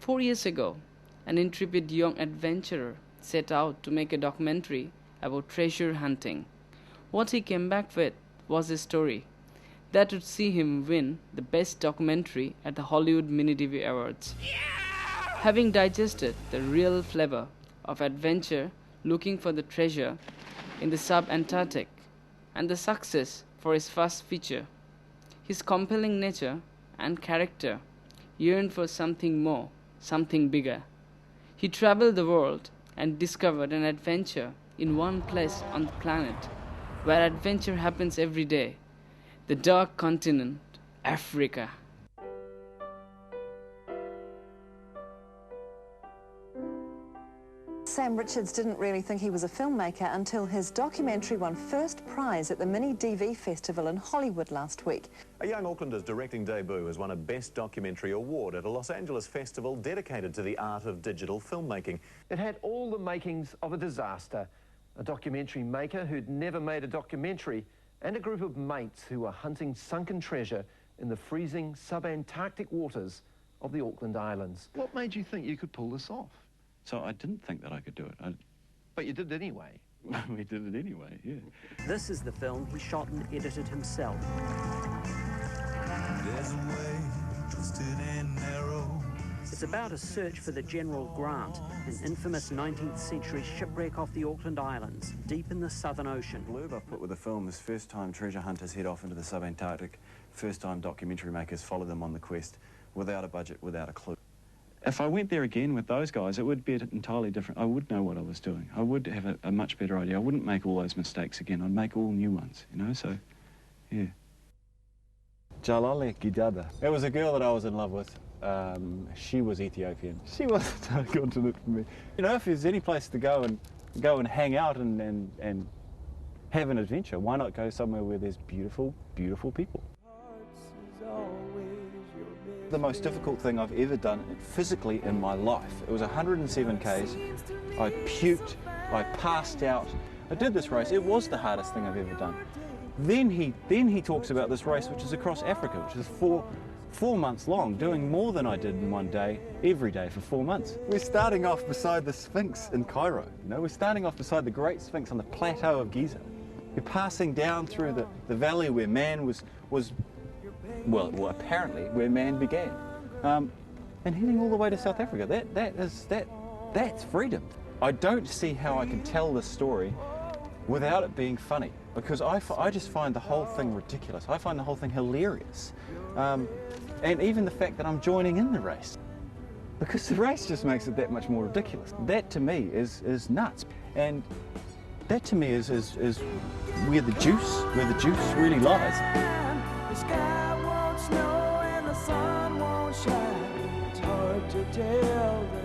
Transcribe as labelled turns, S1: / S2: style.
S1: 4 years ago, an intrepid young adventurer set out to make a documentary about treasure hunting. What he came back with was a story that would see him win the Best Documentary at the Hollywood Mini-DV Awards. Having digested the real flavor of adventure looking for the treasure in the sub-Antarctic and the success for his first feature, his compelling nature and character yearned for something more, something bigger. He traveled the world and discovered an adventure in one place on the planet where adventure happens every day, the dark continent, Africa.
S2: Sam Richards didn't really think he was a filmmaker until his documentary won first prize at the Mini-DV Festival in Hollywood last week.
S3: A young Aucklander's directing debut has won a Best Documentary award at a Los Angeles festival dedicated to the art of digital filmmaking.
S4: It had all the makings of a disaster. A documentary maker who'd never made a documentary, and a group of mates who were hunting sunken treasure in the freezing sub-Antarctic waters of the Auckland Islands.
S5: What made you think you could pull this off?
S6: So I didn't think that I could do it.
S5: But you did it anyway.
S6: We did it anyway, yeah.
S7: This is the film he shot and edited himself.
S8: There's a way twisted and narrow.
S7: It's about a search for the General Grant, an infamous 19th century shipwreck off the Auckland Islands, deep in the Southern Ocean.
S6: The blurb I put with the film is first time treasure hunters head off into the sub-Antarctic, first time documentary makers follow them on the quest, without a budget, without a clue. If I went there again with those guys, it would be entirely different. I would know what I was doing. I would have a much better idea. I wouldn't make all those mistakes again. I'd make all new ones, you know, so, yeah.
S9: Jalale Gidada. It was a girl that I was in love with. She was Ethiopian. She was a dark continent for me. You know, if there's any place to go and hang out and have an adventure, why not go somewhere where there's beautiful, beautiful people? The most difficult thing I've ever done physically in my life. It was 107 Ks. I puked, I passed out. I did this race. It was the hardest thing I've ever done. Then he talks about this race, which is across Africa, which is four months long, doing more than I did in one day, every day for 4 months. We're starting off beside the Sphinx in Cairo. You know, we're starting off beside the Great Sphinx on the plateau of Giza. We're passing down through the valley where man was well, apparently where man began, and heading all the way to South Africa. That's freedom. I don't see how I can tell this story without it being funny, because I just find the whole thing ridiculous. I find the whole thing hilarious, and even the fact that I'm joining in the race, because the race just makes it that much more ridiculous. That to me is nuts, and that to me is where the juice really lies.
S8: The sky won't snow and the sun won't shine. It's hard to tell.